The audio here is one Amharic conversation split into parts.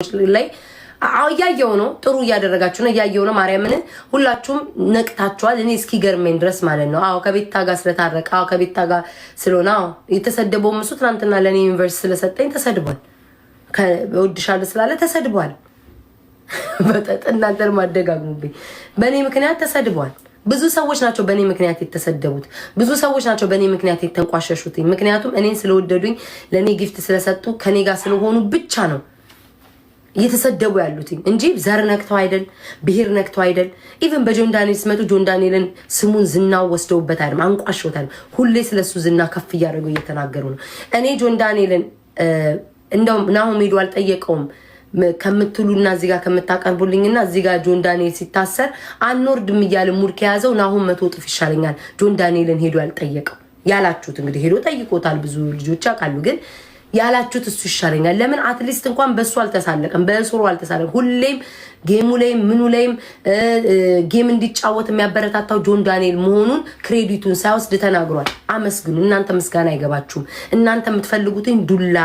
ሰዎች ላይ እያየው ነው። ጥሩ እያደረጋችሁ ነው። እያየው ነው። ማርያምን ሁላችሁም ነቅታችኋል። እኔ እስኪገርመኝ ድረስ ማለት ነው። አዎ ከቤታ ጋር ስለታረቀ፣ አዎ ከቤታ ጋር ስለሆነ፣ አዎ የተሰደበው እሱ ትናንትና ለኔ ዩኒቨርሲቲ ስለሰጠኝ ተሰድቧል። ከወድሻለሁ ስላለ ተሰድቧል። በጠጥ እናንተን ማደጋግሙብኝ። በእኔ ምክንያት ተሰድቧል። ብዙ ሰዎች ናቸው በእኔ ምክንያት የተሰደቡት። ብዙ ሰዎች ናቸው በእኔ ምክንያት የተንቋሸሹት። ምክንያቱም እኔን ስለወደዱኝ ለእኔ ጊፍት ስለሰጡ ከኔ ጋር ስለሆኑ ብቻ ነው እየተሰደቡ ያሉት እንጂ ዘር ነክተው አይደል፣ ብሔር ነክተው አይደል። ኢቭን በጆን ዳንኤል ሲመጡ ጆን ዳንኤልን ስሙን ዝናው ወስደውበት አይደል፣ አንቋሾታል። ሁሌ ስለሱ ዝና ከፍ እያደረጉ እየተናገሩ ነው። እኔ ጆን ዳንኤልን እንደውም ናሆም ሄዶ አልጠየቀውም ከምትሉና እዚህ ጋር ከምታቀርቡልኝና እዚህ ጋር ጆን ዳንኤል ሲታሰር አንወርድም እያለ ሙድ ከያዘው ናሆም 100 እጥፍ ይሻለኛል ጆን ዳንኤልን ሄዶ ያልጠየቀው ያላችሁት። እንግዲህ ሄዶ ጠይቆታል፣ ብዙ ልጆች ያውቃሉ። ግን ያላችሁት እሱ ይሻለኛል። ለምን አትሊስት እንኳን በሱ አልተሳለቀም፣ በእስሩ አልተሳለቀም። ሁሌም ጌሙ ላይም ምኑ ላይም ጌም እንዲጫወት የሚያበረታታው ጆን ዳንኤል መሆኑን ክሬዲቱን ሳይወስድ ተናግሯል። አመስግኑ። እናንተ ምስጋና አይገባችሁም። እናንተ የምትፈልጉትን ዱላ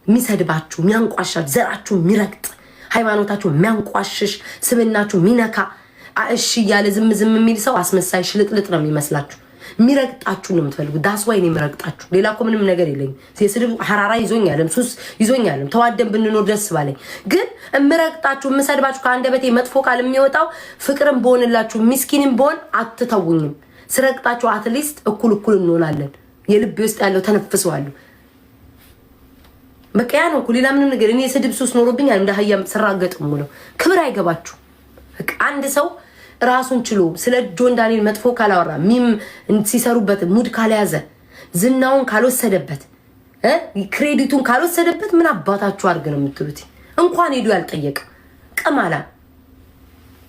ሚሰድባችሁ፣ ሚያንቋሻችሁ፣ ዘራችሁ ሚረግጥ፣ ሃይማኖታችሁ ሚያንቋሽሽ፣ ስብናችሁ ሚነካ እሺ እያለ ዝም ዝም የሚል ሰው አስመሳይ ሽልጥልጥ ነው የሚመስላችሁ። ሚረግጣችሁ ነው የምትፈልጉት። ዳስ ዋይ ነው የሚረግጣችሁ። ሌላ እኮ ምንም ነገር የለኝም። የስድብ ሐራራ ይዞኛልም፣ ሱስ ይዞኛልም። ተዋደን ብንኖር ደስ ባለኝ። ግን እምረግጣችሁ እምሰድባችሁ ከአንደበቴ መጥፎ ቃል የሚወጣው ፍቅርም በሆንላችሁ ሚስኪንም በሆን አትተውኝም። ስረግጣችሁ አትሊስት እኩል እንሆናለን። የልቤ ውስጥ ያለው ተነፍሰዋለሁ። በቃ ያ ነው እኮ ሌላ ምንም ነገር። እኔ የስድብ ሱስ ኖሮብኝ እንደ አህያም ስራገጥም ነው። ክብር አይገባችሁ። በቃ አንድ ሰው ራሱን ችሎ ስለ ጆን ዳንኤል መጥፎ ካላወራ፣ ሚም ሲሰሩበት ሙድ ካልያዘ፣ ዝናውን ካልወሰደበት፣ ክሬዲቱን ካልወሰደበት ምን አባታችሁ አድርግ ነው የምትሉት? እንኳን ሄዱ ያልጠየቀ ቀማላ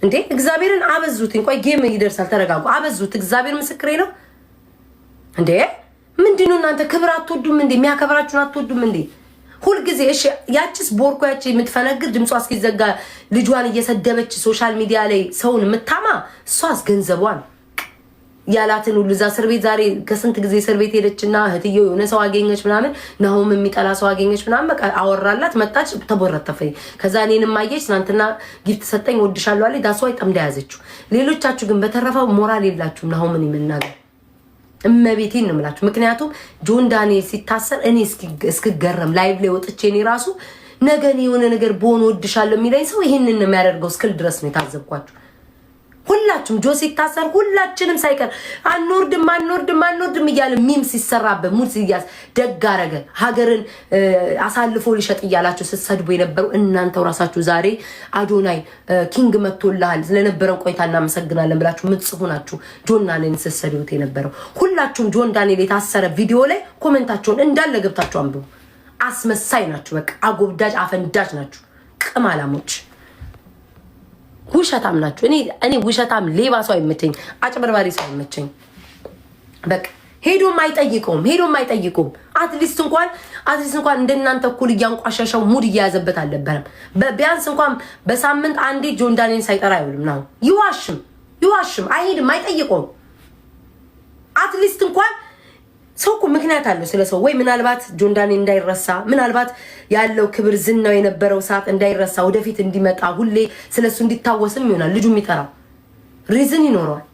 እንዴ! እግዚአብሔርን አበዙት። እንኳን ጌም ይደርሳል። ተረጋጉ። አበዙት። እግዚአብሔር ምስክሬ ነው እንዴ! ምንድነው እናንተ ክብር አትወዱም እንዴ? የሚያከብራችሁን አትወዱም እንዴ? ሁልጊዜ እሺ ያቺስ ቦርኮ ያቺ የምትፈነግር ድምጿ እስኪዘጋ ልጇን እየሰደበች ሶሻል ሚዲያ ላይ ሰውን የምታማ እሷስ ገንዘቧን ያላትን ሁሉ እዛ እስር ቤት ዛሬ ከስንት ጊዜ እስር ቤት ሄደችና እህትየው የሆነ ሰው አገኘች ምናምን ናሆም የሚጠላ ሰው አገኘች ምናምን በቃ አወራላት መጣች ተቦረተፈኝ። ከዛ እኔንም አየች ትናንትና ጊፍት ሰጠኝ ወድሻለሁ አለኝ። ዳስዋይ ጠምዳ ያዘችው። ሌሎቻችሁ ግን በተረፈው ሞራል የላችሁም ናሆምን የምናገር እመቤቴን ነው የምላችሁ። ምክንያቱም ጆን ዳንኤል ሲታሰር እኔ እስክገረም ላይቭ ላይ ወጥቼ እኔ ራሱ ነገ እኔ የሆነ ነገር በሆነ ወድሻለሁ የሚለኝ ሰው ይሄንን ነው የሚያደርገው እስክል ድረስ ነው የታዘብኳችሁ። ሁላችሁም ጆ ሲታሰር ሁላችንም ሳይቀር አንወርድም እያለ ሚም ሲሰራበት ሙድ ሲያዝ ደግ አረገ ሀገርን አሳልፎ ሊሸጥ እያላችሁ ስትሰድቡ የነበሩ እናንተው ራሳችሁ ዛሬ አዶናይ ኪንግ መጥቶልሃል ስለነበረው ቆይታ እናመሰግናለን ብላችሁ ምጽፉ ናችሁ። ጆን ዳንኤል ስትሰድቡት የነበረው ሁላችሁም ጆን ዳንኤል የታሰረ ቪዲዮ ላይ ኮሜንታችሁን እንዳለ ገብታችሁ አንብቡ። አስመሳይ ናችሁ። በቃ አጎብዳጅ አፈንዳጅ ናችሁ። ቅማላሞች ውሸታም ናችሁ። እኔ ውሸታም ሌባ ሰው አይመቸኝ፣ አጭበርባሪ ሰው አይመቸኝ። በቃ ሄዶም አይጠይቁም። አትሊስት እንኳን እንደናንተ እኩል እያንቋሸሸው ሙድ እያያዘበት አልነበረም። ቢያንስ እንኳን በሳምንት አንዴ ጆን ዳንኤል ሳይጠራ አይውልም ነው። ይዋሽም አይሄድም፣ አይጠይቁም። አትሊስት እንኳን ሰው እኮ ምክንያት አለው ስለ ሰው። ወይ ምናልባት ጆን ዳንኤል እንዳይረሳ፣ ምናልባት ያለው ክብር ዝናው የነበረው ሰዓት እንዳይረሳ ወደፊት እንዲመጣ ሁሌ ስለሱ እንዲታወስም ይሆናል ልጁ የሚጠራው ሪዝን ይኖረዋል።